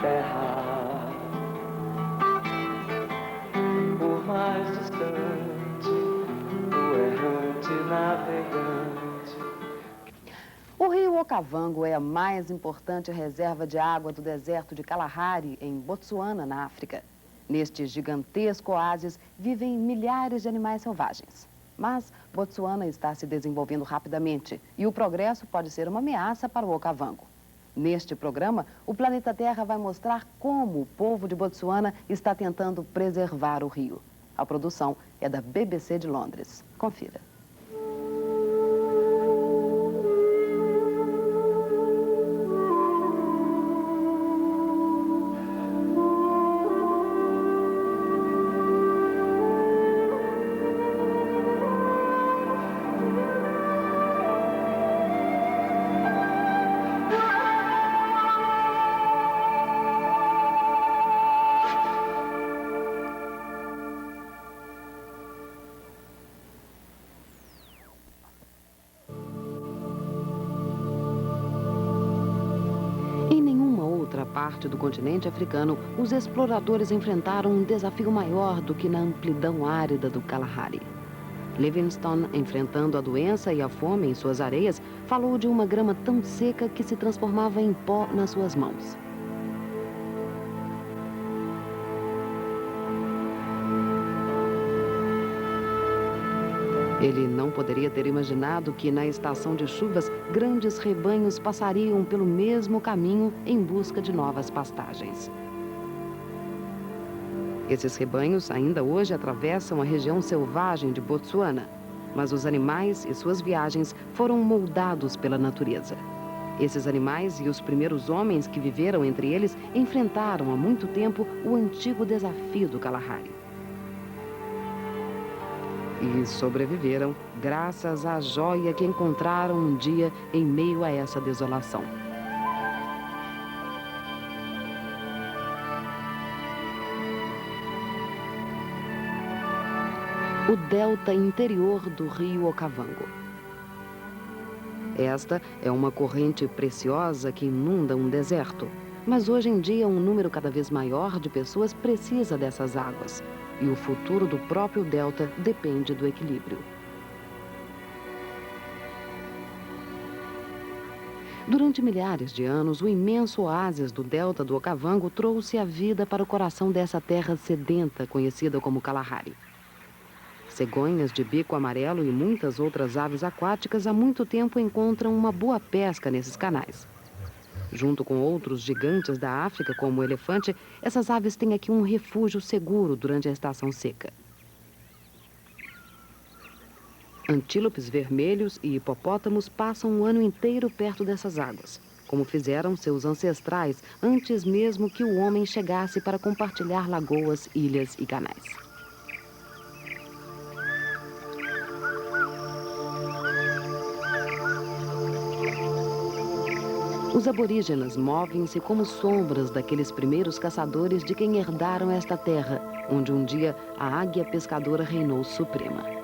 terra, por mais distante, o errante navegante. O rio Okavango é a mais importante reserva de água do deserto de Kalahari, em Botsuana, na África. Neste gigantesco oásis vivem milhares de animais selvagens. Mas Botsuana está se desenvolvendo rapidamente e o progresso pode ser uma ameaça para o Okavango. Neste programa, o Planeta Terra vai mostrar como o povo de Botsuana está tentando preservar o rio. A produção é da BBC de Londres. Confira. Outra parte do continente africano, os exploradores enfrentaram um desafio maior do que na amplidão árida do Kalahari. Livingstone, enfrentando a doença e a fome em suas areias, falou de uma grama tão seca que se transformava em pó nas suas mãos. Ele não poderia ter imaginado que, na estação de chuvas, grandes rebanhos passariam pelo mesmo caminho em busca de novas pastagens. Esses rebanhos ainda hoje atravessam a região selvagem de Botsuana, mas os animais e suas viagens foram moldados pela natureza. Esses animais e os primeiros homens que viveram entre eles enfrentaram há muito tempo o antigo desafio do Kalahari. E sobreviveram graças à joia que encontraram um dia em meio a essa desolação. O delta interior do rio Okavango. Esta é uma corrente preciosa que inunda um deserto, mas hoje em dia um número cada vez maior de pessoas precisa dessas águas. E o futuro do próprio delta depende do equilíbrio. Durante milhares de anos, o imenso oásis do delta do Okavango trouxe a vida para o coração dessa terra sedenta, conhecida como Kalahari. Cegonhas de bico amarelo e muitas outras aves aquáticas há muito tempo encontram uma boa pesca nesses canais. Junto com outros gigantes da África, como o elefante, essas aves têm aqui um refúgio seguro durante a estação seca. Antílopes vermelhos e hipopótamos passam o ano inteiro perto dessas águas, como fizeram seus ancestrais antes mesmo que o homem chegasse para compartilhar lagoas, ilhas e canais. Os aborígenas movem-se como sombras daqueles primeiros caçadores de quem herdaram esta terra, onde um dia a águia pescadora reinou suprema.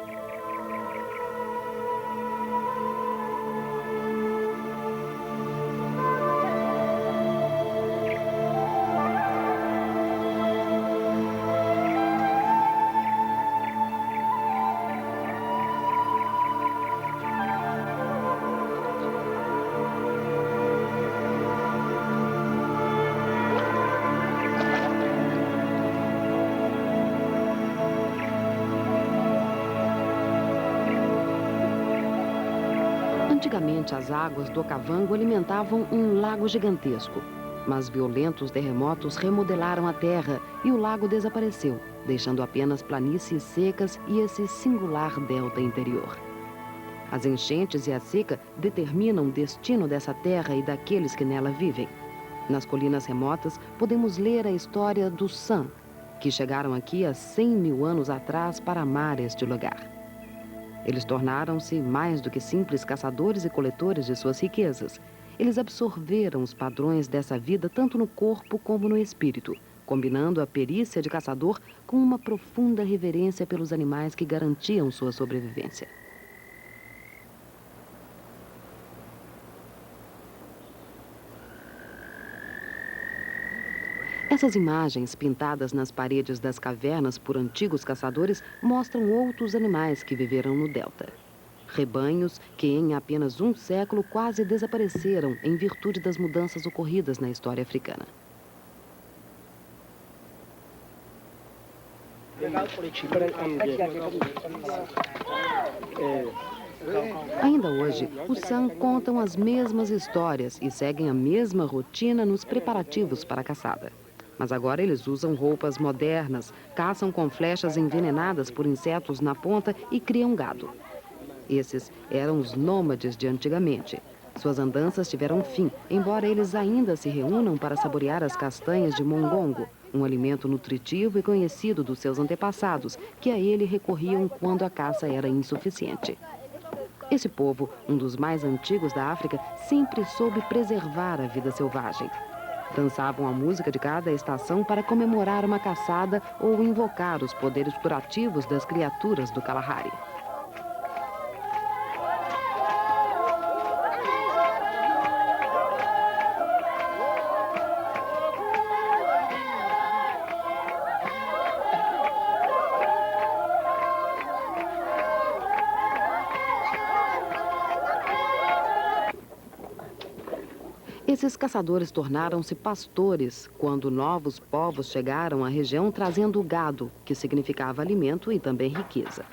Antigamente, as águas do Okavango alimentavam um lago gigantesco, mas violentos terremotos remodelaram a terra e o lago desapareceu, deixando apenas planícies secas e esse singular delta interior. As enchentes e a seca determinam o destino dessa terra e daqueles que nela vivem. Nas colinas remotas, podemos ler a história dos San, que chegaram aqui há 100 mil anos atrás para amar este lugar. Eles tornaram-se mais do que simples caçadores e coletores de suas riquezas. Eles absorveram os padrões dessa vida tanto no corpo como no espírito, combinando a perícia de caçador com uma profunda reverência pelos animais que garantiam sua sobrevivência. Essas imagens, pintadas nas paredes das cavernas por antigos caçadores, mostram outros animais que viveram no delta. Rebanhos que em apenas um século quase desapareceram em virtude das mudanças ocorridas na história africana. Ainda hoje, os San contam as mesmas histórias e seguem a mesma rotina nos preparativos para a caçada. Mas agora eles usam roupas modernas, caçam com flechas envenenadas por insetos na ponta e criam gado. Esses eram os nômades de antigamente. Suas andanças tiveram fim, embora eles ainda se reúnam para saborear as castanhas de mongongo, um alimento nutritivo e conhecido dos seus antepassados, que a ele recorriam quando a caça era insuficiente. Esse povo, um dos mais antigos da África, sempre soube preservar a vida selvagem. Dançavam a música de cada estação para comemorar uma caçada ou invocar os poderes curativos das criaturas do Kalahari. Esses caçadores tornaram-se pastores quando novos povos chegaram à região trazendo gado, que significava alimento e também riqueza.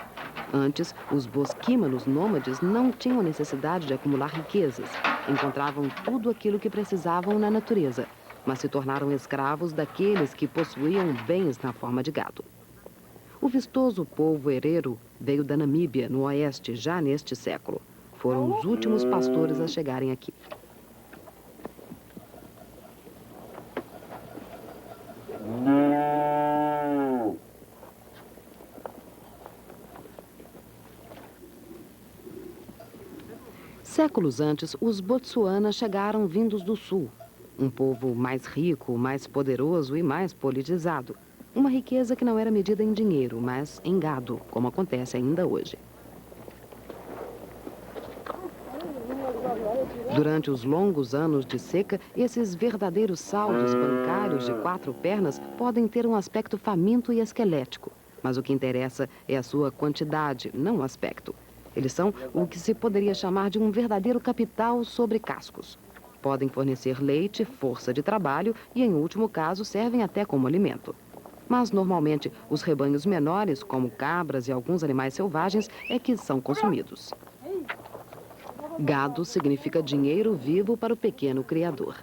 Antes, os bosquímanos nômades não tinham necessidade de acumular riquezas. Encontravam tudo aquilo que precisavam na natureza, mas se tornaram escravos daqueles que possuíam bens na forma de gado. O vistoso povo Herero veio da Namíbia, no oeste, já neste século. Foram os últimos pastores a chegarem aqui. Séculos antes, os Botsuana chegaram vindos do sul. Um povo mais rico, mais poderoso e mais politizado. Uma riqueza que não era medida em dinheiro, mas em gado, como acontece ainda hoje. Durante os longos anos de seca, esses verdadeiros saldos bancários de 4 pernas podem ter um aspecto faminto e esquelético. Mas o que interessa é a sua quantidade, não o aspecto. Eles são o que se poderia chamar de um verdadeiro capital sobre cascos. Podem fornecer leite, força de trabalho e, em último caso, servem até como alimento. Mas, normalmente, os rebanhos menores, como cabras e alguns animais selvagens, é que são consumidos. Gado significa dinheiro vivo para o pequeno criador.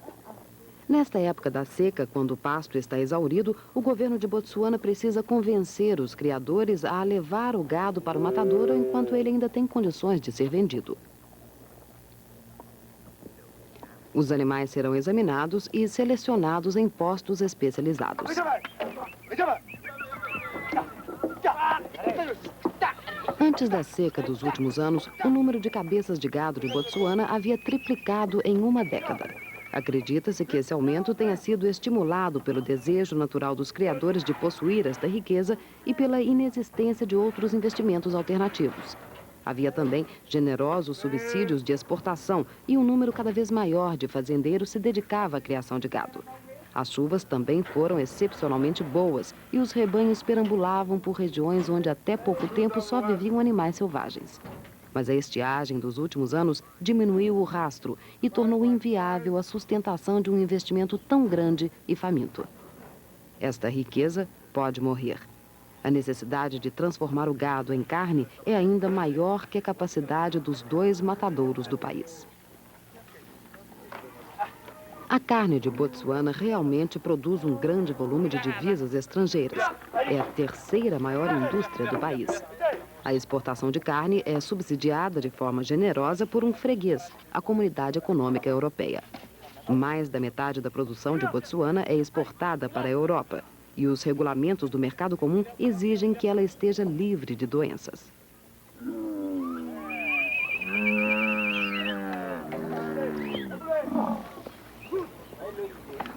Nesta época da seca, quando o pasto está exaurido, o governo de Botsuana precisa convencer os criadores a levar o gado para o matadouro enquanto ele ainda tem condições de ser vendido. Os animais serão examinados e selecionados em postos especializados. Antes da seca dos últimos anos, o número de cabeças de gado de Botsuana havia triplicado em uma década. Acredita-se que esse aumento tenha sido estimulado pelo desejo natural dos criadores de possuir esta riqueza e pela inexistência de outros investimentos alternativos. Havia também generosos subsídios de exportação e um número cada vez maior de fazendeiros se dedicava à criação de gado. As chuvas também foram excepcionalmente boas e os rebanhos perambulavam por regiões onde até pouco tempo só viviam animais selvagens. Mas a estiagem dos últimos anos diminuiu o rastro e tornou inviável a sustentação de um investimento tão grande e faminto. Esta riqueza pode morrer. A necessidade de transformar o gado em carne é ainda maior que a capacidade dos 2 matadouros do país. A carne de Botsuana realmente produz um grande volume de divisas estrangeiras. É a 3ª maior indústria do país. A exportação de carne é subsidiada de forma generosa por um freguês, a Comunidade Econômica Europeia. Mais da metade da produção de Botsuana é exportada para a Europa, e os regulamentos do mercado comum exigem que ela esteja livre de doenças.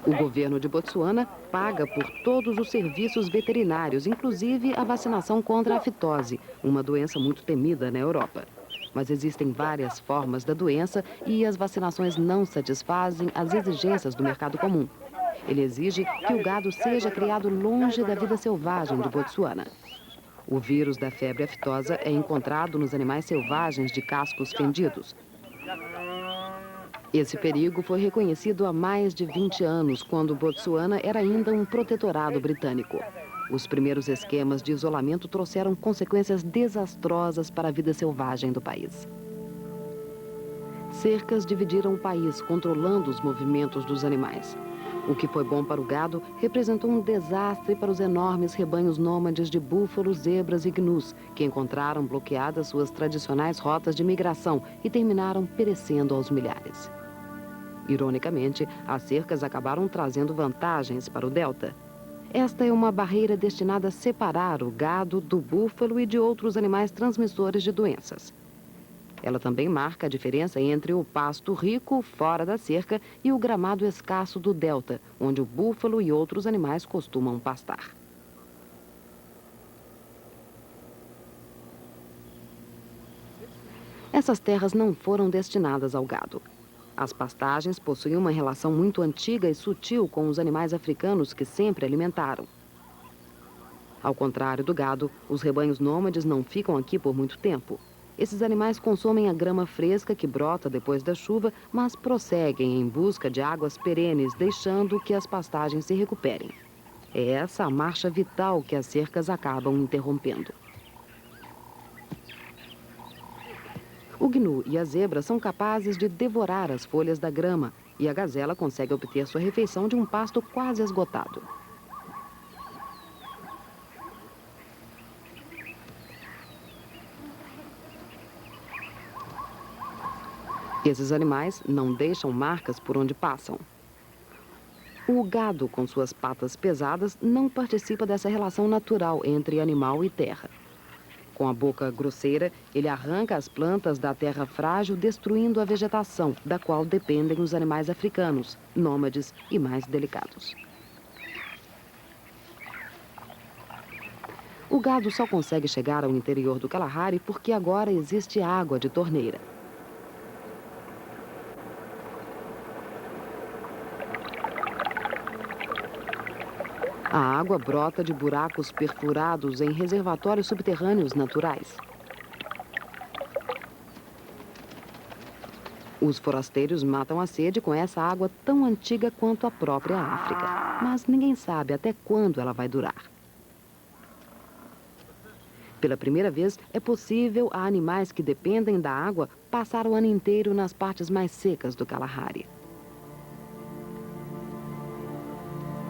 O governo de Botsuana paga por todos os serviços veterinários, inclusive a vacinação contra a fitose, uma doença muito temida na Europa. Mas existem várias formas da doença e as vacinações não satisfazem as exigências do mercado comum. Ele exige que o gado seja criado longe da vida selvagem de Botsuana. O vírus da febre aftosa é encontrado nos animais selvagens de cascos fendidos. Esse perigo foi reconhecido há mais de 20 anos, quando Botsuana era ainda um protetorado britânico. Os primeiros esquemas de isolamento trouxeram consequências desastrosas para a vida selvagem do país. Cercas dividiram o país, controlando os movimentos dos animais. O que foi bom para o gado representou um desastre para os enormes rebanhos nômades de búfalos, zebras e gnus, que encontraram bloqueadas suas tradicionais rotas de migração e terminaram perecendo aos milhares. Ironicamente, as cercas acabaram trazendo vantagens para o delta. Esta é uma barreira destinada a separar o gado do búfalo e de outros animais transmissores de doenças. Ela também marca a diferença entre o pasto rico, fora da cerca, e o gramado escasso do delta, onde o búfalo e outros animais costumam pastar. Essas terras não foram destinadas ao gado. As pastagens possuem uma relação muito antiga e sutil com os animais africanos que sempre alimentaram. Ao contrário do gado, os rebanhos nômades não ficam aqui por muito tempo. Esses animais consomem a grama fresca que brota depois da chuva, mas prosseguem em busca de águas perenes, deixando que as pastagens se recuperem. É essa a marcha vital que as cercas acabam interrompendo. O gnu e a zebra são capazes de devorar as folhas da grama e a gazela consegue obter sua refeição de um pasto quase esgotado. Esses animais não deixam marcas por onde passam. O gado, com suas patas pesadas, não participa dessa relação natural entre animal e terra. Com a boca grosseira, ele arranca as plantas da terra frágil, destruindo a vegetação, da qual dependem os animais africanos, nômades e mais delicados. O gado só consegue chegar ao interior do Kalahari porque agora existe água de torneira. A água brota de buracos perfurados em reservatórios subterrâneos naturais. Os forasteiros matam a sede com essa água tão antiga quanto a própria África, mas ninguém sabe até quando ela vai durar. Pela primeira vez, é possível a animais que dependem da água passar o ano inteiro nas partes mais secas do Kalahari.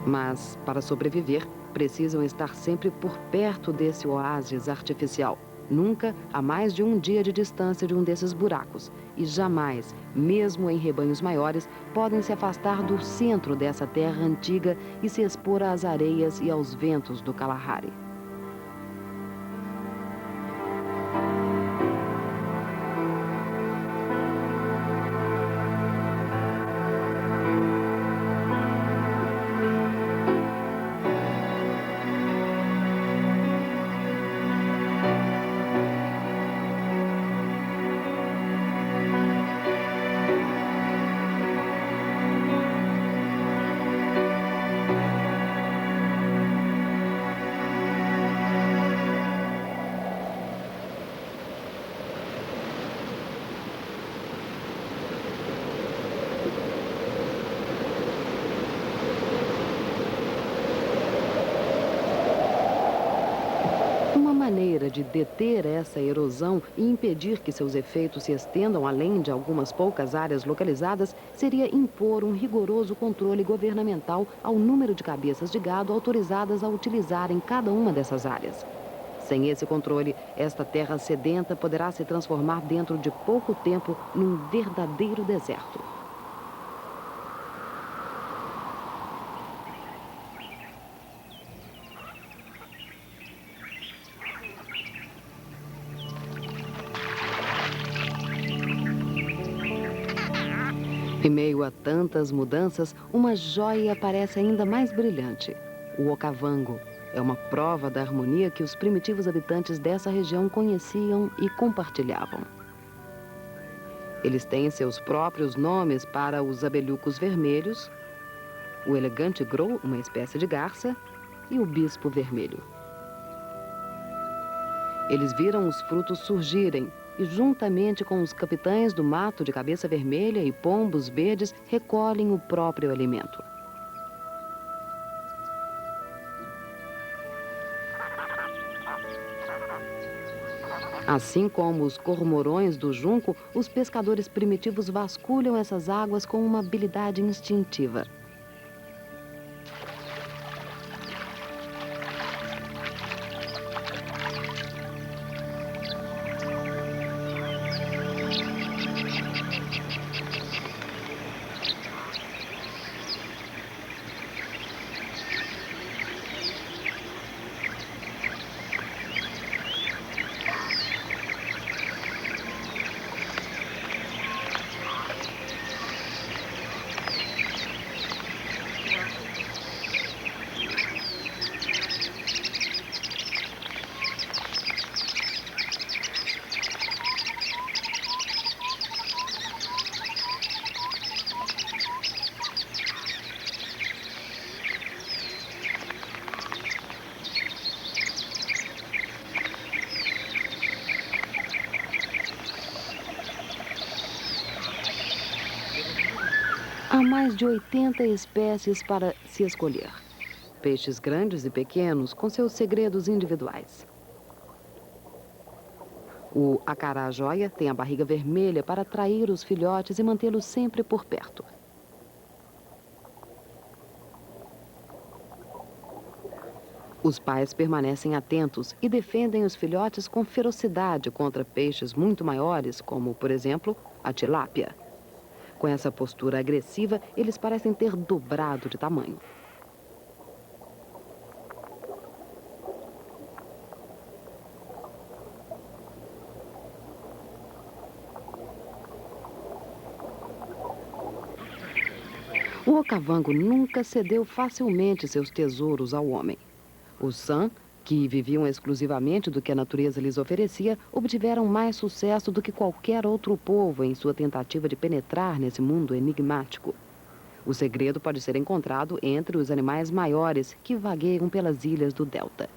Mas, para sobreviver, precisam estar sempre por perto desse oásis artificial. Nunca a mais de um dia de distância de um desses buracos. E jamais, mesmo em rebanhos maiores, podem se afastar do centro dessa terra antiga e se expor às areias e aos ventos do Kalahari. Maneira de deter essa erosão e impedir que seus efeitos se estendam além de algumas poucas áreas localizadas seria impor um rigoroso controle governamental ao número de cabeças de gado autorizadas a utilizarem cada uma dessas áreas. Sem esse controle, esta terra sedenta poderá se transformar dentro de pouco tempo num verdadeiro deserto. Em meio a tantas mudanças, uma joia parece ainda mais brilhante. O Okavango é uma prova da harmonia que os primitivos habitantes dessa região conheciam e compartilhavam. Eles têm seus próprios nomes para os abelhucos vermelhos, o elegante grou, uma espécie de garça, e o bispo vermelho. Eles viram os frutos surgirem e, juntamente com os capitães do mato de cabeça vermelha e pombos verdes, recolhem o próprio alimento. Assim como os cormorões do junco, os pescadores primitivos vasculham essas águas com uma habilidade instintiva. Há mais de 80 espécies para se escolher. Peixes grandes e pequenos com seus segredos individuais. O acará-joia tem a barriga vermelha para atrair os filhotes e mantê-los sempre por perto. Os pais permanecem atentos e defendem os filhotes com ferocidade contra peixes muito maiores, como, por exemplo, a tilápia. Com essa postura agressiva, eles parecem ter dobrado de tamanho. O okavango nunca cedeu facilmente seus tesouros ao homem. Os San, que viviam exclusivamente do que a natureza lhes oferecia, obtiveram mais sucesso do que qualquer outro povo em sua tentativa de penetrar nesse mundo enigmático. O segredo pode ser encontrado entre os animais maiores que vagueiam pelas ilhas do delta.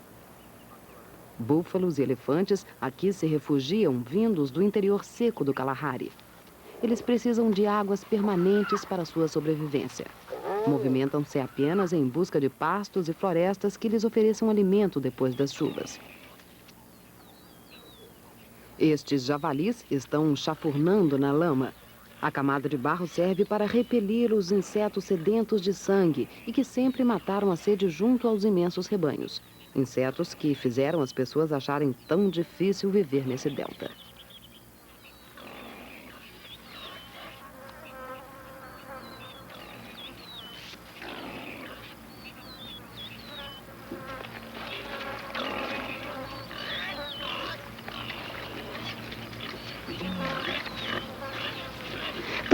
Búfalos e elefantes aqui se refugiam vindos do interior seco do Kalahari. Eles precisam de águas permanentes para sua sobrevivência. Movimentam-se apenas em busca de pastos e florestas que lhes ofereçam alimento depois das chuvas. Estes javalis estão chafurnando na lama. A camada de barro serve para repelir os insetos sedentos de sangue e que sempre mataram a sede junto aos imensos rebanhos. Insetos que fizeram as pessoas acharem tão difícil viver nesse delta.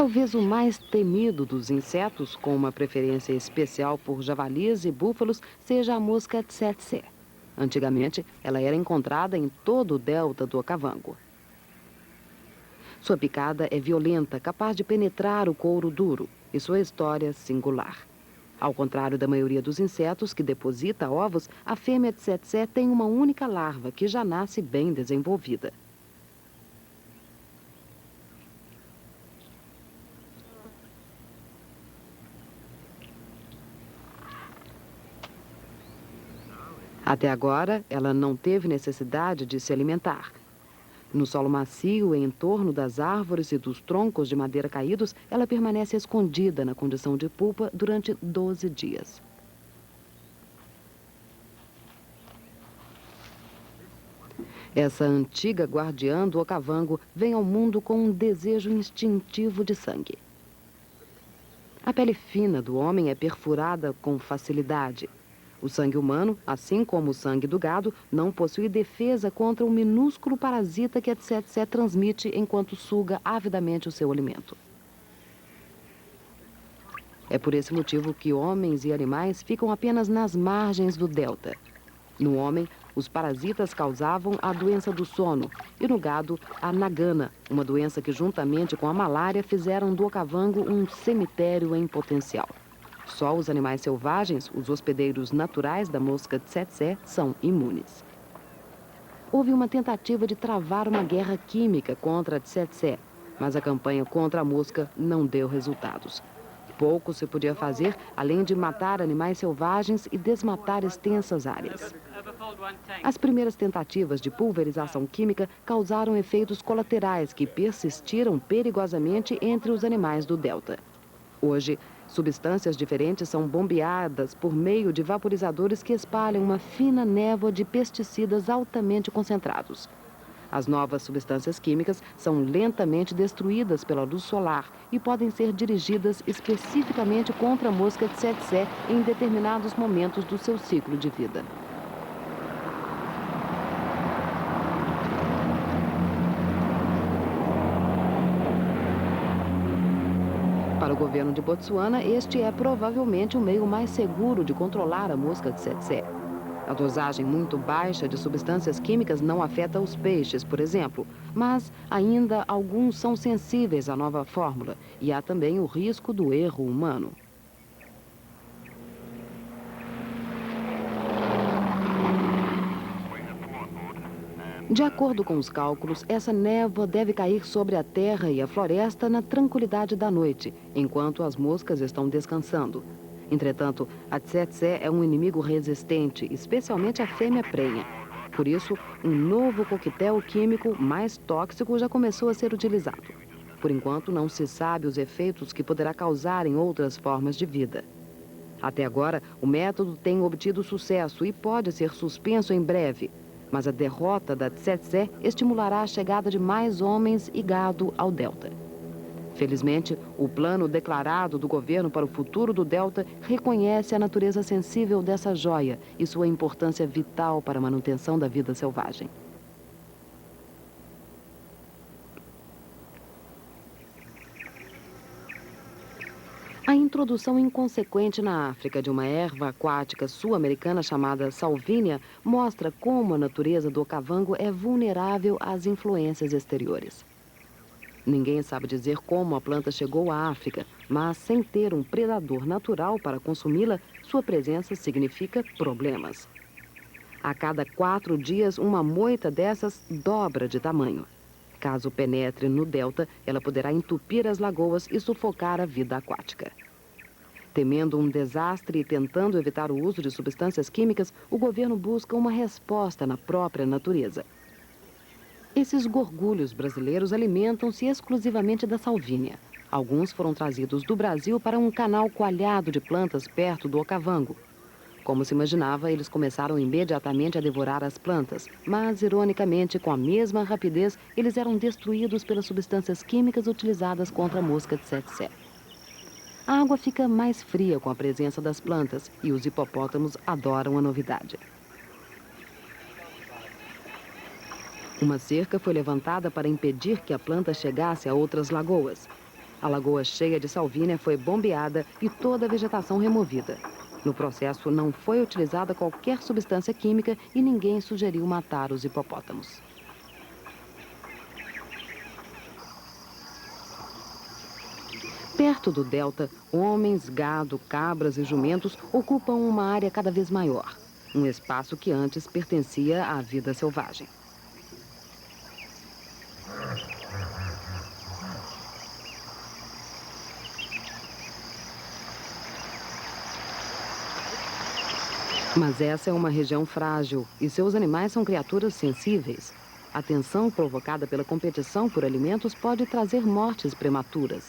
Talvez o mais temido dos insetos, com uma preferência especial por javalis e búfalos, seja a mosca tsetse. Antigamente, ela era encontrada em todo o delta do Okavango. Sua picada é violenta, capaz de penetrar o couro duro, e sua história singular. Ao contrário da maioria dos insetos que deposita ovos, a fêmea tsetse tem uma única larva que já nasce bem desenvolvida. Até agora, ela não teve necessidade de se alimentar. No solo macio, em torno das árvores e dos troncos de madeira caídos, ela permanece escondida na condição de pupa durante 12 dias. Essa antiga guardiã do Okavango vem ao mundo com um desejo instintivo de sangue. A pele fina do homem é perfurada com facilidade. O sangue humano, assim como o sangue do gado, não possui defesa contra o minúsculo parasita que a tsetse transmite enquanto suga avidamente o seu alimento. É por esse motivo que homens e animais ficam apenas nas margens do delta. No homem, os parasitas causavam a doença do sono e no gado, a nagana, uma doença que juntamente com a malária fizeram do Okavango um cemitério em potencial. Só os animais selvagens, os hospedeiros naturais da mosca tsetse, são imunes. Houve uma tentativa de travar uma guerra química contra a tsetse, mas a campanha contra a mosca não deu resultados. Pouco se podia fazer, além de matar animais selvagens e desmatar extensas áreas. As primeiras tentativas de pulverização química causaram efeitos colaterais que persistiram perigosamente entre os animais do delta. Hoje, substâncias diferentes são bombeadas por meio de vaporizadores que espalham uma fina névoa de pesticidas altamente concentrados. As novas substâncias químicas são lentamente destruídas pela luz solar e podem ser dirigidas especificamente contra a mosca tsetse em determinados momentos do seu ciclo de vida. Para o governo de Botsuana, este é provavelmente o meio mais seguro de controlar a mosca tsetse. A dosagem muito baixa de substâncias químicas não afeta os peixes, por exemplo, mas ainda alguns são sensíveis à nova fórmula e há também o risco do erro humano. De acordo com os cálculos, essa névoa deve cair sobre a terra e a floresta na tranquilidade da noite, enquanto as moscas estão descansando. Entretanto, a tsetse é um inimigo resistente, especialmente a fêmea prenha. Por isso, um novo coquetel químico mais tóxico já começou a ser utilizado. Por enquanto, não se sabe os efeitos que poderá causar em outras formas de vida. Até agora, o método tem obtido sucesso e pode ser suspenso em breve. Mas a derrota da tsetse estimulará a chegada de mais homens e gado ao delta. Felizmente, o plano declarado do governo para o futuro do delta reconhece a natureza sensível dessa joia e sua importância vital para a manutenção da vida selvagem. A introdução inconsequente na África de uma erva aquática sul-americana chamada salvínia mostra como a natureza do okavango é vulnerável às influências exteriores. Ninguém sabe dizer como a planta chegou à África, mas sem ter um predador natural para consumi-la, sua presença significa problemas. A cada 4 dias, uma moita dessas dobra de tamanho. Caso penetre no delta, ela poderá entupir as lagoas e sufocar a vida aquática. Temendo um desastre e tentando evitar o uso de substâncias químicas, o governo busca uma resposta na própria natureza. Esses gorgulhos brasileiros alimentam-se exclusivamente da salvínia. Alguns foram trazidos do Brasil para um canal coalhado de plantas perto do okavango. Como se imaginava, eles começaram imediatamente a devorar as plantas, mas, ironicamente, com a mesma rapidez, eles eram destruídos pelas substâncias químicas utilizadas contra a mosca tsetse. A água fica mais fria com a presença das plantas e os hipopótamos adoram a novidade. Uma cerca foi levantada para impedir que a planta chegasse a outras lagoas. A lagoa cheia de salvínia foi bombeada e toda a vegetação removida. No processo, não foi utilizada qualquer substância química e ninguém sugeriu matar os hipopótamos. Perto do delta, homens, gado, cabras e jumentos ocupam uma área cada vez maior, um espaço que antes pertencia à vida selvagem. Mas essa é uma região frágil e seus animais são criaturas sensíveis. A tensão provocada pela competição por alimentos pode trazer mortes prematuras.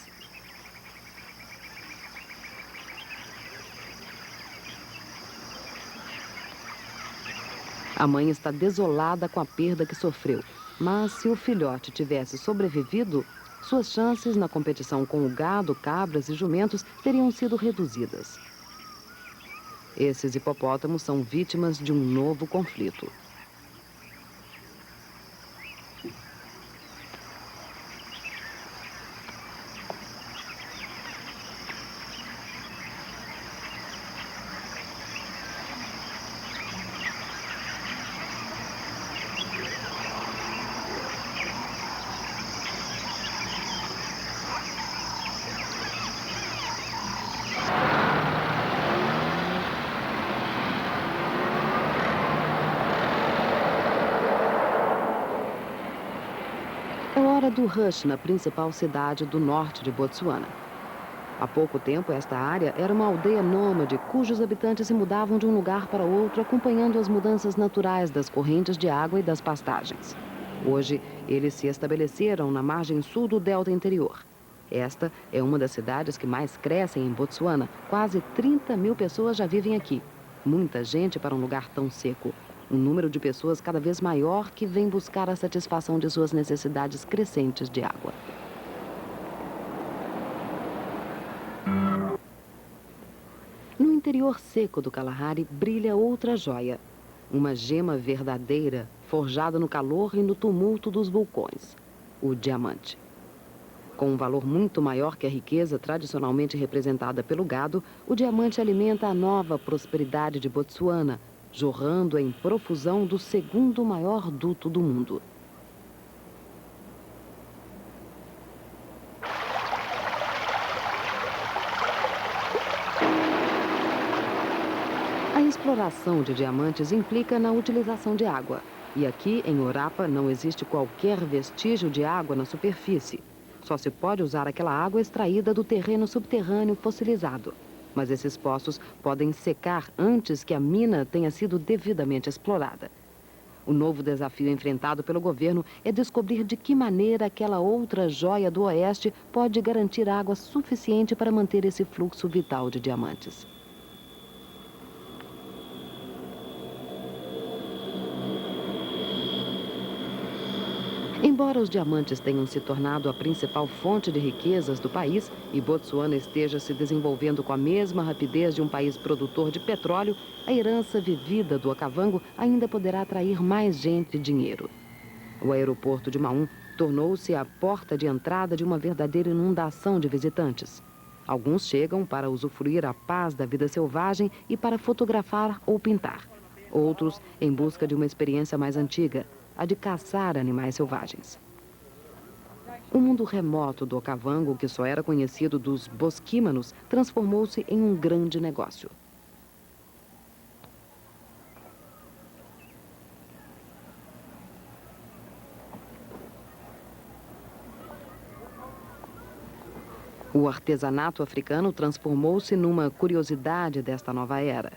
A mãe está desolada com a perda que sofreu, mas se o filhote tivesse sobrevivido, suas chances na competição com o gado, cabras e jumentos teriam sido reduzidas. Esses hipopótamos são vítimas de um novo conflito. história do Rush na principal cidade do norte de Botsuana. Há pouco tempo, esta área era uma aldeia nômade, cujos habitantes se mudavam de um lugar para outro, acompanhando as mudanças naturais das correntes de água e das pastagens. Hoje, eles se estabeleceram na margem sul do delta interior. Esta é uma das cidades que mais crescem em Botsuana. Quase 30 mil pessoas já vivem aqui. Muita gente para um lugar tão seco. Um número de pessoas cada vez maior que vem buscar a satisfação de suas necessidades crescentes de água. No interior seco do Kalahari brilha outra joia. Uma gema verdadeira, forjada no calor e no tumulto dos vulcões. O diamante. Com um valor muito maior que a riqueza tradicionalmente representada pelo gado, o diamante alimenta a nova prosperidade de Botsuana, jorrando em profusão do segundo maior duto do mundo. A exploração de diamantes implica na utilização de água. E aqui, em Orapa, não existe qualquer vestígio de água na superfície. Só se pode usar aquela água extraída do terreno subterrâneo fossilizado. Mas esses poços podem secar antes que a mina tenha sido devidamente explorada. O novo desafio enfrentado pelo governo é descobrir de que maneira aquela outra joia do oeste pode garantir água suficiente para manter esse fluxo vital de diamantes. Embora os diamantes tenham se tornado a principal fonte de riquezas do país e Botsuana esteja se desenvolvendo com a mesma rapidez de um país produtor de petróleo, a herança vivida do Okavango ainda poderá atrair mais gente e dinheiro. O aeroporto de Maun tornou-se a porta de entrada de uma verdadeira inundação de visitantes. Alguns chegam para usufruir a paz da vida selvagem e para fotografar ou pintar. Outros em busca de uma experiência mais antiga, a de caçar animais selvagens. O mundo remoto do Okavango, que só era conhecido dos bosquímanos, transformou-se em um grande negócio. O artesanato africano transformou-se numa curiosidade desta nova era.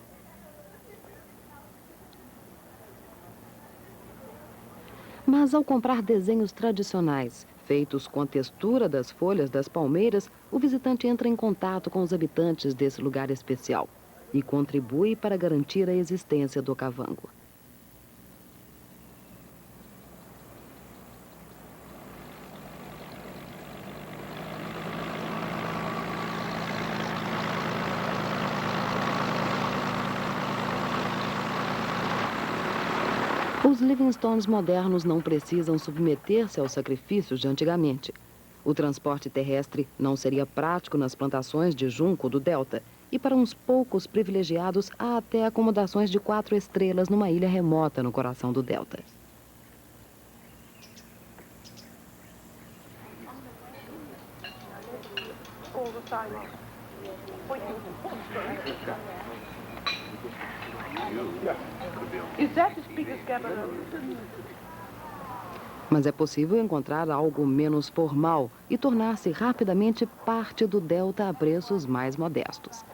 Mas ao comprar desenhos tradicionais, feitos com a textura das folhas das palmeiras, o visitante entra em contato com os habitantes desse lugar especial e contribui para garantir a existência do Okavango. Os Livingstones modernos não precisam submeter-se aos sacrifícios de antigamente. O transporte terrestre não seria prático nas plantações de junco do Delta, e para uns poucos privilegiados há até acomodações de 4 estrelas numa ilha remota no coração do Delta. Mas é possível encontrar algo menos formal e tornar-se rapidamente parte do Delta a preços mais modestos.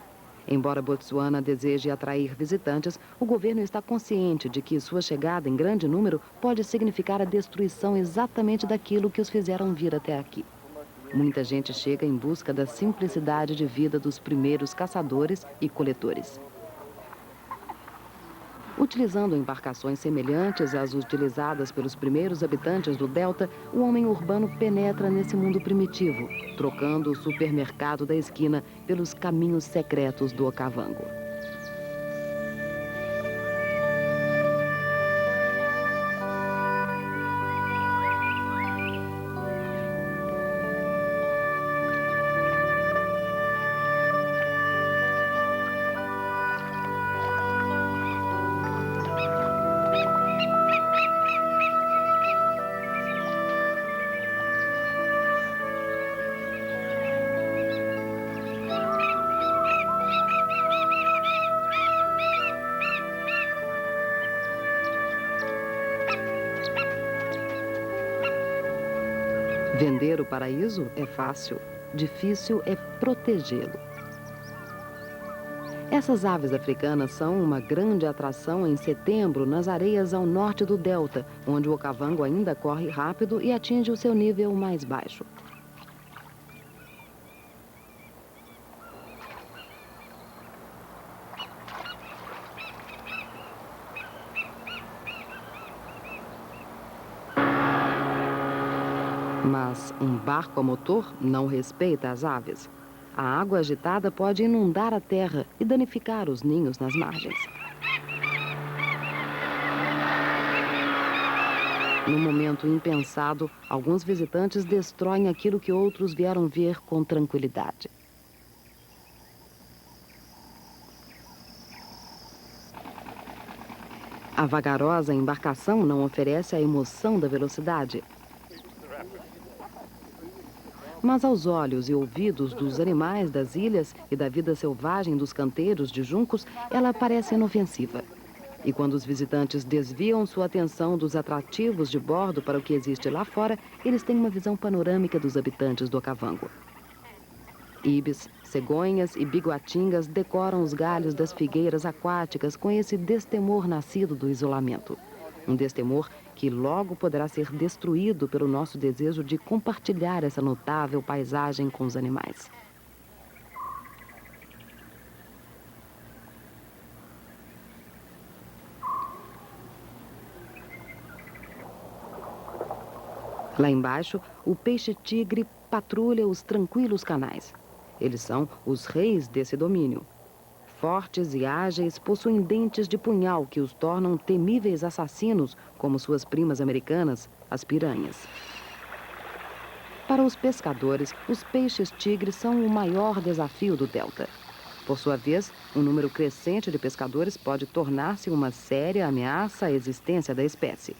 Embora Botsuana deseje atrair visitantes, o governo está consciente de que sua chegada em grande número pode significar a destruição exatamente daquilo que os fizeram vir até aqui. Muita gente chega em busca da simplicidade de vida dos primeiros caçadores e coletores. Utilizando embarcações semelhantes às utilizadas pelos primeiros habitantes do Delta, o homem urbano penetra nesse mundo primitivo, trocando o supermercado da esquina pelos caminhos secretos do Okavango. Vender o paraíso é fácil, difícil é protegê-lo. Essas aves africanas são uma grande atração em setembro nas areias ao norte do delta, onde o okavango ainda corre rápido e atinge o seu nível mais baixo. Mas um barco a motor não respeita as aves. A água agitada pode inundar a terra e danificar os ninhos nas margens. Num momento impensado, alguns visitantes destroem aquilo que outros vieram ver com tranquilidade. A vagarosa embarcação não oferece a emoção da velocidade. Mas aos olhos e ouvidos dos animais das ilhas e da vida selvagem dos canteiros de juncos, ela parece inofensiva. E quando os visitantes desviam sua atenção dos atrativos de bordo para o que existe lá fora, eles têm uma visão panorâmica dos habitantes do Okavango. Ibis, cegonhas e biguatingas decoram os galhos das figueiras aquáticas com esse destemor nascido do isolamento. Um destemor que logo poderá ser destruído pelo nosso desejo de compartilhar essa notável paisagem com os animais. Lá embaixo, o peixe-tigre patrulha os tranquilos canais. Eles são os reis desse domínio. Fortes e ágeis, possuem dentes de punhal que os tornam temíveis assassinos, como suas primas americanas, as piranhas. Para os pescadores, os peixes-tigres são o maior desafio do delta. Por sua vez, um número crescente de pescadores pode tornar-se uma séria ameaça à existência da espécie.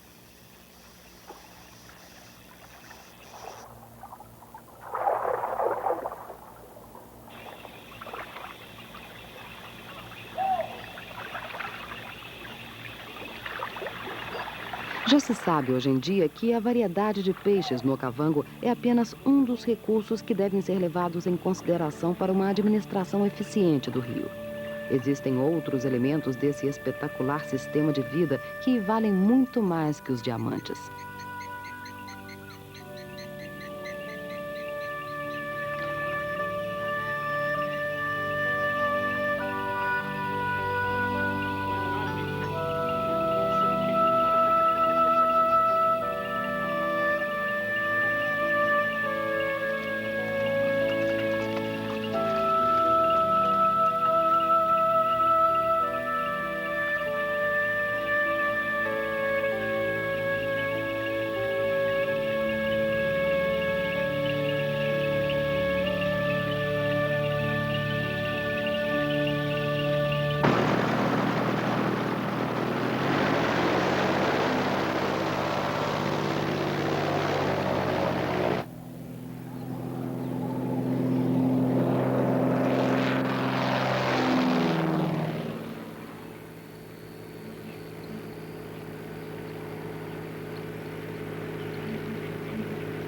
Já se sabe hoje em dia que a variedade de peixes no Okavango é apenas um dos recursos que devem ser levados em consideração para uma administração eficiente do rio. Existem outros elementos desse espetacular sistema de vida que valem muito mais que os diamantes.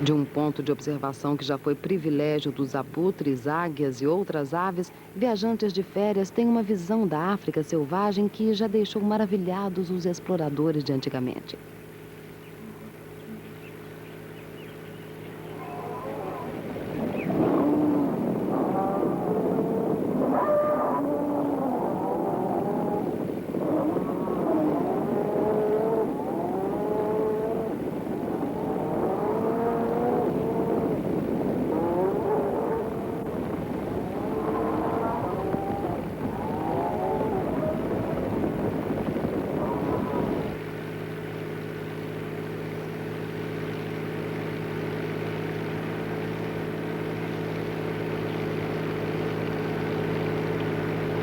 De um ponto de observação que já foi privilégio dos abutres, águias e outras aves, viajantes de férias têm uma visão da África selvagem que já deixou maravilhados os exploradores de antigamente.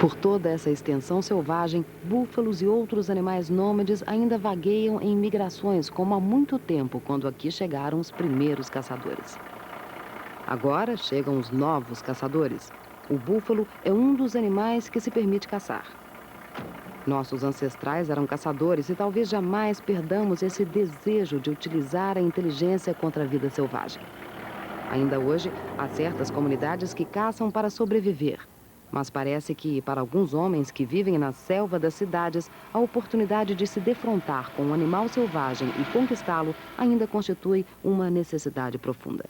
Por toda essa extensão selvagem, búfalos e outros animais nômades ainda vagueiam em migrações como há muito tempo, quando aqui chegaram os primeiros caçadores. Agora chegam os novos caçadores. O búfalo é um dos animais que se permite caçar. Nossos ancestrais eram caçadores e talvez jamais perdamos esse desejo de utilizar a inteligência contra a vida selvagem. Ainda hoje, há certas comunidades que caçam para sobreviver. Mas parece que, para alguns homens que vivem na selva das cidades, a oportunidade de se defrontar com um animal selvagem e conquistá-lo ainda constitui uma necessidade profunda.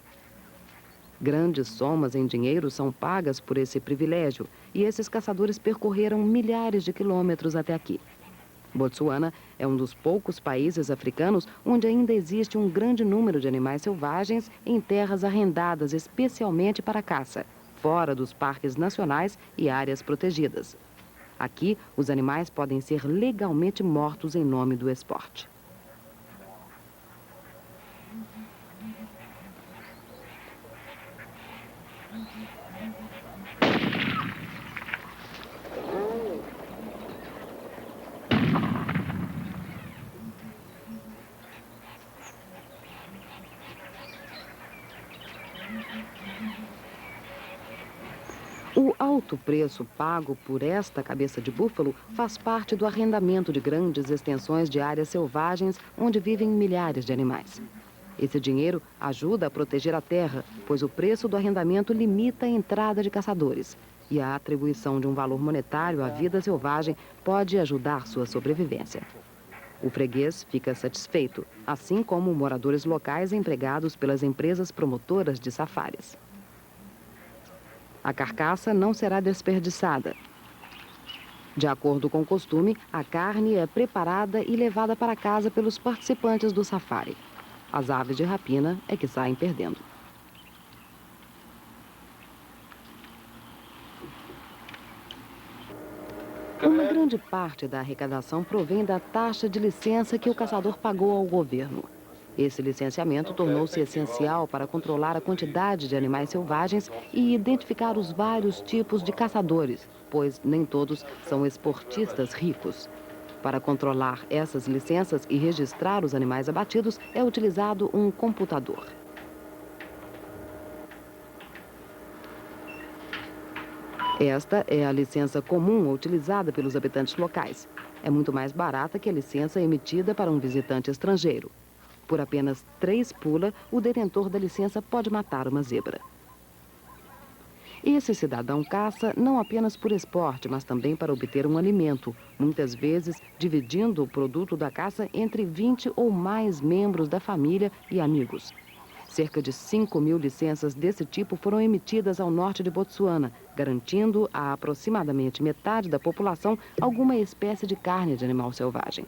Grandes somas em dinheiro são pagas por esse privilégio e esses caçadores percorreram milhares de quilômetros até aqui. Botsuana é um dos poucos países africanos onde ainda existe um grande número de animais selvagens em terras arrendadas especialmente para caça, fora dos parques nacionais e áreas protegidas. Aqui, os animais podem ser legalmente mortos em nome do esporte. O alto preço pago por esta cabeça de búfalo faz parte do arrendamento de grandes extensões de áreas selvagens onde vivem milhares de animais. Esse dinheiro ajuda a proteger a terra, pois o preço do arrendamento limita a entrada de caçadores. E a atribuição de um valor monetário à vida selvagem pode ajudar sua sobrevivência. O freguês fica satisfeito, assim como moradores locais empregados pelas empresas promotoras de safaris. A carcaça não será desperdiçada. De acordo com o costume, a carne é preparada e levada para casa pelos participantes do safari. As aves de rapina é que saem perdendo. Uma grande parte da arrecadação provém da taxa de licença que o caçador pagou ao governo. Esse licenciamento tornou-se essencial para controlar a quantidade de animais selvagens e identificar os vários tipos de caçadores, pois nem todos são esportistas ricos. Para controlar essas licenças e registrar os animais abatidos, é utilizado um computador. Esta é a licença comum utilizada pelos habitantes locais. É muito mais barata que a licença emitida para um visitante estrangeiro. Por apenas 3 pula, o detentor da licença pode matar uma zebra. Esse cidadão caça não apenas por esporte, mas também para obter um alimento, muitas vezes dividindo o produto da caça entre 20 ou mais membros da família e amigos. Cerca de 5.000 licenças desse tipo foram emitidas ao norte de Botsuana, garantindo a aproximadamente metade da população alguma espécie de carne de animal selvagem.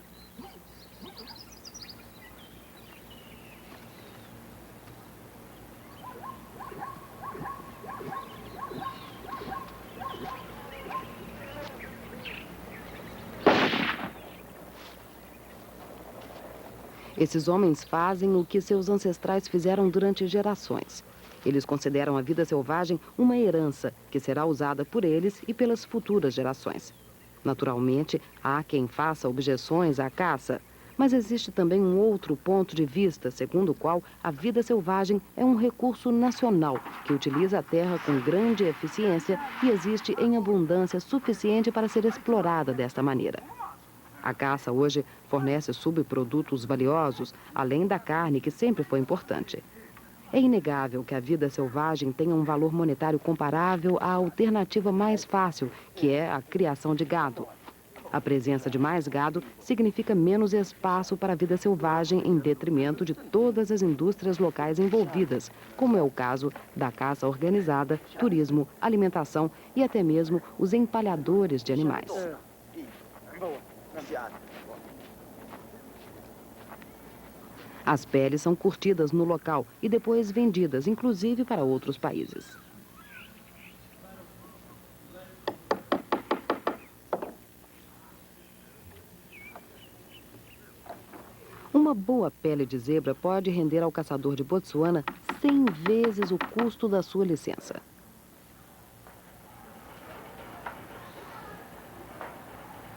Esses homens fazem o que seus ancestrais fizeram durante gerações. Eles consideram a vida selvagem uma herança que será usada por eles e pelas futuras gerações. Naturalmente, há quem faça objeções à caça, mas existe também um outro ponto de vista, segundo o qual a vida selvagem é um recurso nacional que utiliza a terra com grande eficiência e existe em abundância suficiente para ser explorada desta maneira. A caça hoje fornece subprodutos valiosos, além da carne, que sempre foi importante. É inegável que a vida selvagem tenha um valor monetário comparável à alternativa mais fácil, que é a criação de gado. A presença de mais gado significa menos espaço para a vida selvagem em detrimento de todas as indústrias locais envolvidas, como é o caso da caça organizada, turismo, alimentação e até mesmo os empalhadores de animais. As peles são curtidas no local e depois vendidas, inclusive para outros países. Uma boa pele de zebra pode render ao caçador de Botsuana 100 vezes o custo da sua licença.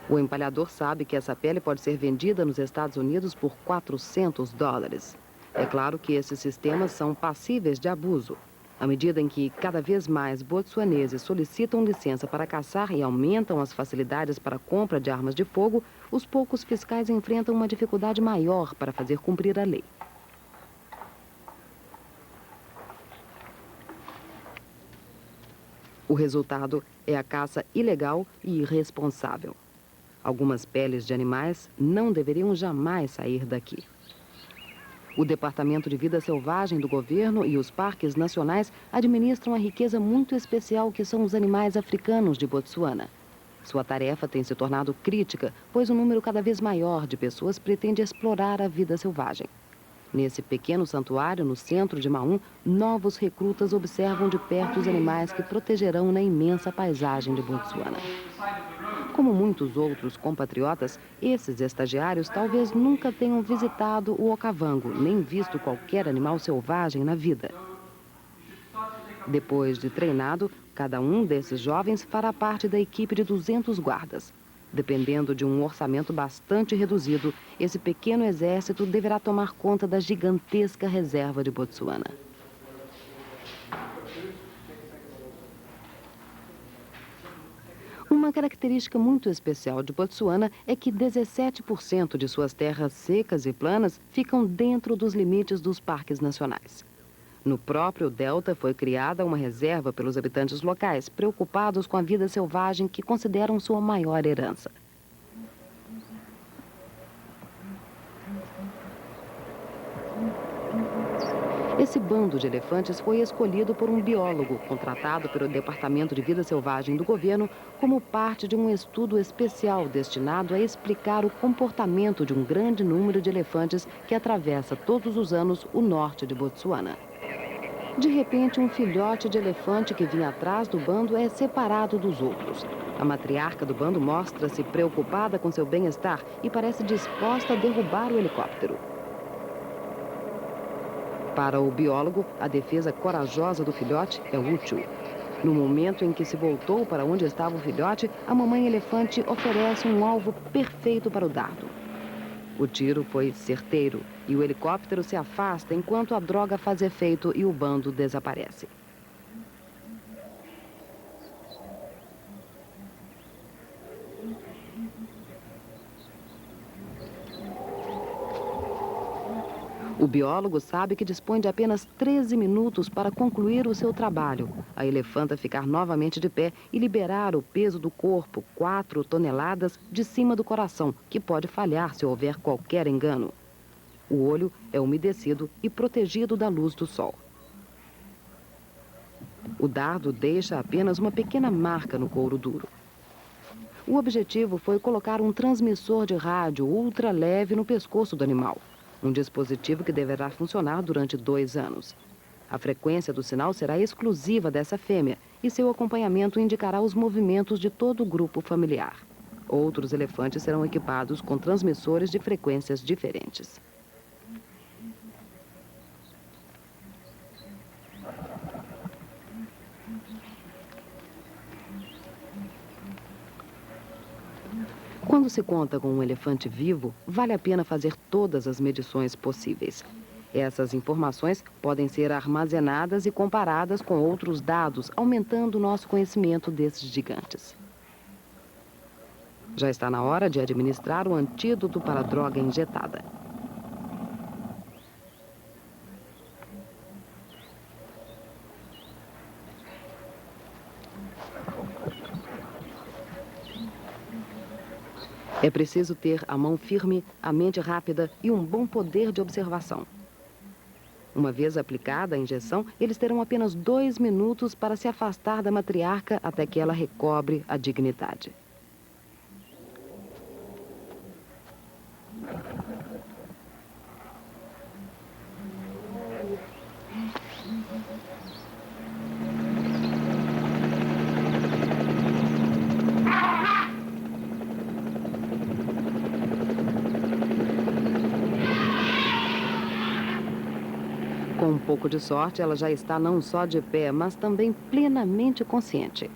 O empalhador sabe que essa pele pode ser vendida nos Estados Unidos por $400. É claro que esses sistemas são passíveis de abuso. À medida em que cada vez mais botsuaneses solicitam licença para caçar e aumentam as facilidades para a compra de armas de fogo, os poucos fiscais enfrentam uma dificuldade maior para fazer cumprir a lei. O resultado é a caça ilegal e irresponsável. Algumas peles de animais não deveriam jamais sair daqui. O Departamento de Vida Selvagem do governo e os parques nacionais administram a riqueza muito especial que são os animais africanos de Botsuana. Sua tarefa tem se tornado crítica, pois um número cada vez maior de pessoas pretende explorar a vida selvagem. Nesse pequeno santuário, no centro de Maun, novos recrutas observam de perto os animais que protegerão na imensa paisagem de Botsuana. Como muitos outros compatriotas, esses estagiários talvez nunca tenham visitado o Okavango, nem visto qualquer animal selvagem na vida. Depois de treinado, cada um desses jovens fará parte da equipe de 200 guardas. Dependendo de um orçamento bastante reduzido, esse pequeno exército deverá tomar conta da gigantesca reserva de Botsuana. Uma característica muito especial de Botsuana é que 17% de suas terras secas e planas ficam dentro dos limites dos parques nacionais. No próprio delta foi criada uma reserva pelos habitantes locais, preocupados com a vida selvagem que consideram sua maior herança. Esse bando de elefantes foi escolhido por um biólogo, contratado pelo Departamento de Vida Selvagem do governo, como parte de um estudo especial destinado a explicar o comportamento de um grande número de elefantes que atravessa todos os anos o norte de Botsuana. De repente, um filhote de elefante que vinha atrás do bando é separado dos outros. A matriarca do bando mostra-se preocupada com seu bem-estar e parece disposta a derrubar o helicóptero. Para o biólogo, a defesa corajosa do filhote é útil. No momento em que se voltou para onde estava o filhote, a mamãe elefante oferece um alvo perfeito para o dardo. O tiro foi certeiro e o helicóptero se afasta enquanto a droga faz efeito e o bando desaparece. O biólogo sabe que dispõe de apenas 13 minutos para concluir o seu trabalho. A elefanta ficar novamente de pé e liberar o peso do corpo, 4 toneladas, de cima do coração, que pode falhar se houver qualquer engano. O olho é umedecido e protegido da luz do sol. O dardo deixa apenas uma pequena marca no couro duro. O objetivo foi colocar um transmissor de rádio ultra leve no pescoço do animal. Um dispositivo que deverá funcionar durante 2 anos. A frequência do sinal será exclusiva dessa fêmea e seu acompanhamento indicará os movimentos de todo o grupo familiar. Outros elefantes serão equipados com transmissores de frequências diferentes. Quando se conta com um elefante vivo, vale a pena fazer todas as medições possíveis. Essas informações podem ser armazenadas e comparadas com outros dados, aumentando o nosso conhecimento desses gigantes. Já está na hora de administrar o antídoto para a droga injetada. É preciso ter a mão firme, a mente rápida e um bom poder de observação. Uma vez aplicada a injeção, eles terão apenas 2 minutos para se afastar da matriarca até que ela recobre a dignidade. Com um pouco de sorte, ela já está não só de pé, mas também plenamente consciente.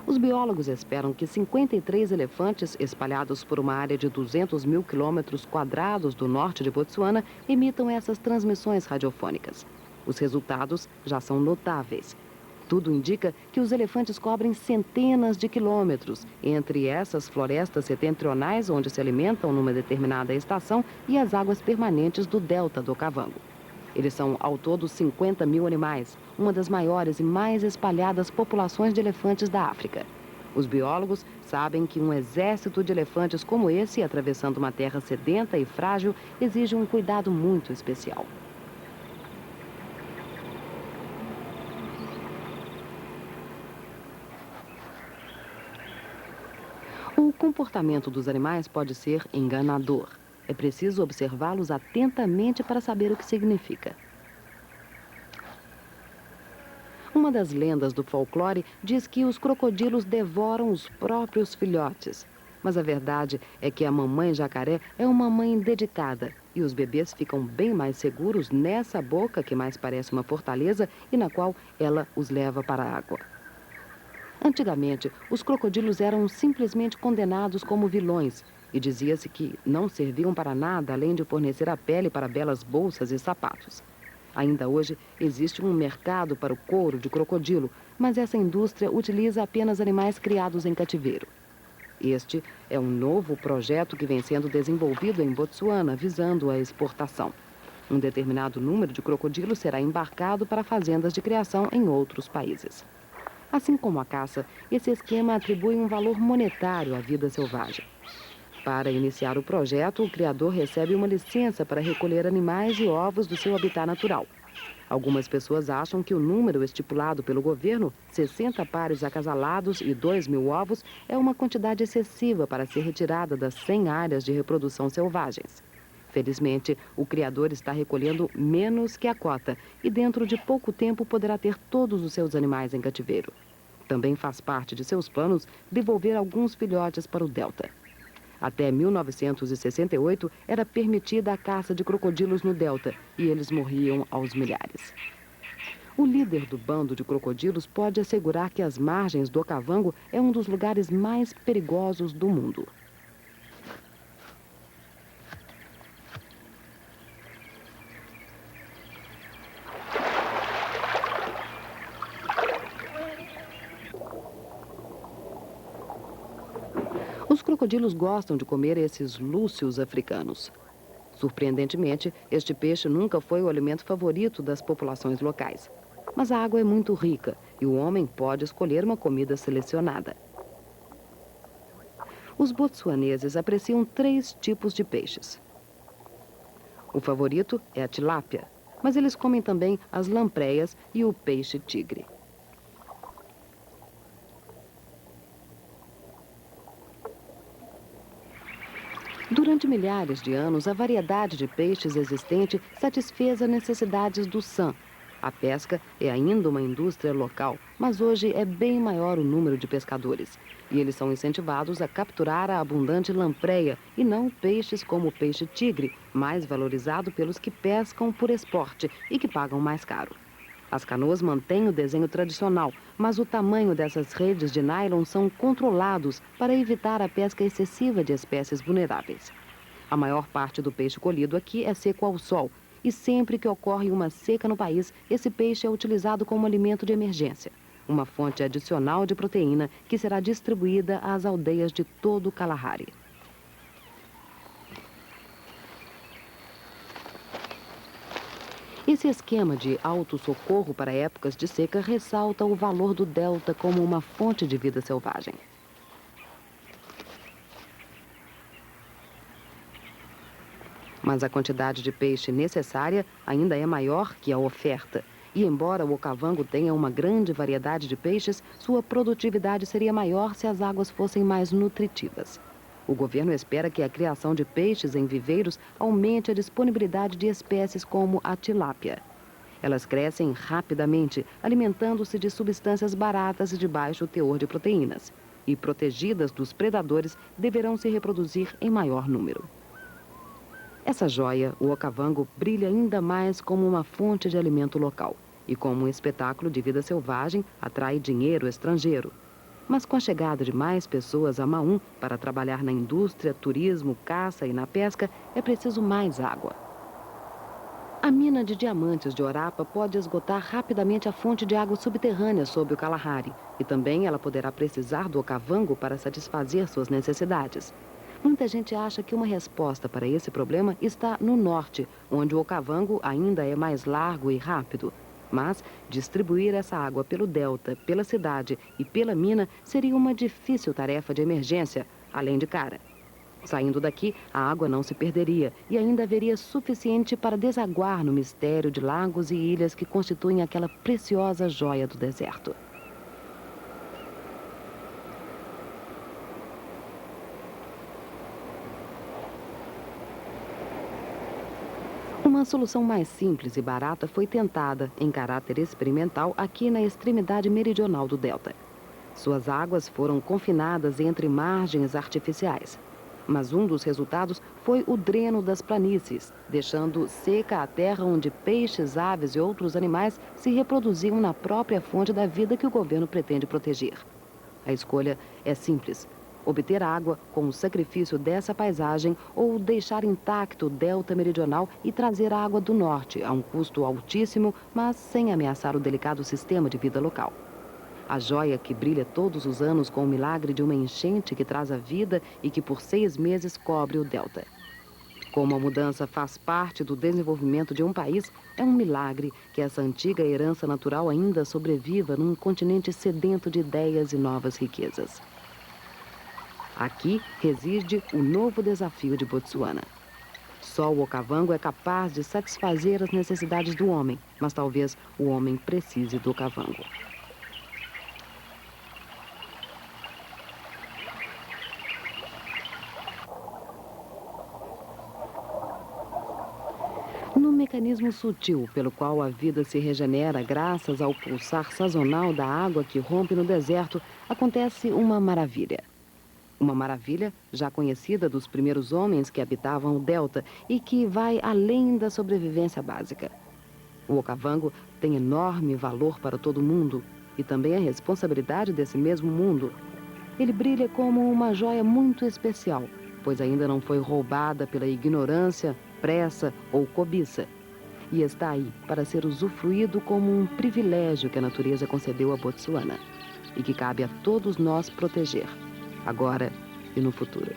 Os biólogos esperam que 53 elefantes, espalhados por uma área de 200 mil quilômetros quadrados do norte de Botsuana, emitam essas transmissões radiofônicas. Os resultados já são notáveis. Tudo indica que os elefantes cobrem centenas de quilômetros entre essas florestas setentrionais, onde se alimentam numa determinada estação, e as águas permanentes do delta do Okavango. Eles são, ao todo, 50 mil animais, uma das maiores e mais espalhadas populações de elefantes da África. Os biólogos sabem que um exército de elefantes como esse, atravessando uma terra sedenta e frágil, exige um cuidado muito especial. O comportamento dos animais pode ser enganador. É preciso observá-los atentamente para saber o que significa. Uma das lendas do folclore diz que os crocodilos devoram os próprios filhotes. Mas a verdade é que a mamãe jacaré é uma mãe dedicada e os bebês ficam bem mais seguros nessa boca que mais parece uma fortaleza e na qual ela os leva para a água. Antigamente, os crocodilos eram simplesmente condenados como vilões e dizia-se que não serviam para nada além de fornecer a pele para belas bolsas e sapatos. Ainda hoje existe um mercado para o couro de crocodilo, mas essa indústria utiliza apenas animais criados em cativeiro. Este é um novo projeto que vem sendo desenvolvido em Botsuana, visando a exportação. Um determinado número de crocodilos será embarcado para fazendas de criação em outros países. Assim como a caça, esse esquema atribui um valor monetário à vida selvagem. Para iniciar o projeto, o criador recebe uma licença para recolher animais e ovos do seu habitat natural. Algumas pessoas acham que o número estipulado pelo governo, 60 pares acasalados e 2.000 ovos, é uma quantidade excessiva para ser retirada das 100 áreas de reprodução selvagens. Felizmente, o criador está recolhendo menos que a cota e dentro de pouco tempo poderá ter todos os seus animais em cativeiro. Também faz parte de seus planos devolver alguns filhotes para o delta. Até 1968, era permitida a caça de crocodilos no delta e eles morriam aos milhares. O líder do bando de crocodilos pode assegurar que as margens do Okavango é um dos lugares mais perigosos do mundo. Os crocodilos gostam de comer esses lúcios africanos. Surpreendentemente, este peixe nunca foi o alimento favorito das populações locais. Mas a água é muito rica e o homem pode escolher uma comida selecionada. Os botsuaneses apreciam 3 tipos de peixes. O favorito é a tilápia, mas eles comem também as lampreias e o peixe-tigre. Durante milhares de anos, a variedade de peixes existente satisfez as necessidades do San. A pesca é ainda uma indústria local, mas hoje é bem maior o número de pescadores. E eles são incentivados a capturar a abundante lampreia e não peixes como o peixe-tigre, mais valorizado pelos que pescam por esporte e que pagam mais caro. As canoas mantêm o desenho tradicional, mas o tamanho dessas redes de nylon são controlados para evitar a pesca excessiva de espécies vulneráveis. A maior parte do peixe colhido aqui é seco ao sol, e sempre que ocorre uma seca no país, esse peixe é utilizado como alimento de emergência, uma fonte adicional de proteína que será distribuída às aldeias de todo o Kalahari. Esse esquema de autossocorro para épocas de seca ressalta o valor do delta como uma fonte de vida selvagem. Mas a quantidade de peixe necessária ainda é maior que a oferta. E embora o Okavango tenha uma grande variedade de peixes, sua produtividade seria maior se as águas fossem mais nutritivas. O governo espera que a criação de peixes em viveiros aumente a disponibilidade de espécies como a tilápia. Elas crescem rapidamente, alimentando-se de substâncias baratas e de baixo teor de proteínas. E, protegidas dos predadores, deverão se reproduzir em maior número. Essa joia, o Okavango, brilha ainda mais como uma fonte de alimento local. E como um espetáculo de vida selvagem, atrai dinheiro estrangeiro. Mas com a chegada de mais pessoas a Maum para trabalhar na indústria, turismo, caça e na pesca, é preciso mais água. A mina de diamantes de Orapa pode esgotar rapidamente a fonte de água subterrânea sob o Kalahari. E também ela poderá precisar do Okavango para satisfazer suas necessidades. Muita gente acha que uma resposta para esse problema está no norte, onde o Okavango ainda é mais largo e rápido. Mas distribuir essa água pelo delta, pela cidade e pela mina seria uma difícil tarefa de emergência, além de cara. Saindo daqui, a água não se perderia e ainda haveria suficiente para desaguar no mistério de lagos e ilhas que constituem aquela preciosa joia do deserto. Uma solução mais simples e barata foi tentada, em caráter experimental, aqui na extremidade meridional do delta. Suas águas foram confinadas entre margens artificiais. Mas um dos resultados foi o dreno das planícies, deixando seca a terra onde peixes, aves e outros animais se reproduziam na própria fonte da vida que o governo pretende proteger. A escolha é simples: obter água com o sacrifício dessa paisagem ou deixar intacto o delta meridional e trazer água do norte a um custo altíssimo, mas sem ameaçar o delicado sistema de vida local. A joia que brilha todos os anos com o milagre de uma enchente que traz a vida e que por 6 meses cobre o delta. Como a mudança faz parte do desenvolvimento de um país, é um milagre que essa antiga herança natural ainda sobreviva num continente sedento de ideias e novas riquezas. Aqui reside o novo desafio de Botsuana. Só o Okavango é capaz de satisfazer as necessidades do homem, mas talvez o homem precise do Okavango. No mecanismo sutil pelo qual a vida se regenera graças ao pulsar sazonal da água que rompe no deserto, acontece uma maravilha. Uma maravilha já conhecida dos primeiros homens que habitavam o delta e que vai além da sobrevivência básica. O Okavango tem enorme valor para todo mundo e também a responsabilidade desse mesmo mundo. Ele brilha como uma joia muito especial, pois ainda não foi roubada pela ignorância, pressa ou cobiça. E está aí para ser usufruído como um privilégio que a natureza concedeu a Botsuana e que cabe a todos nós proteger, agora e no futuro.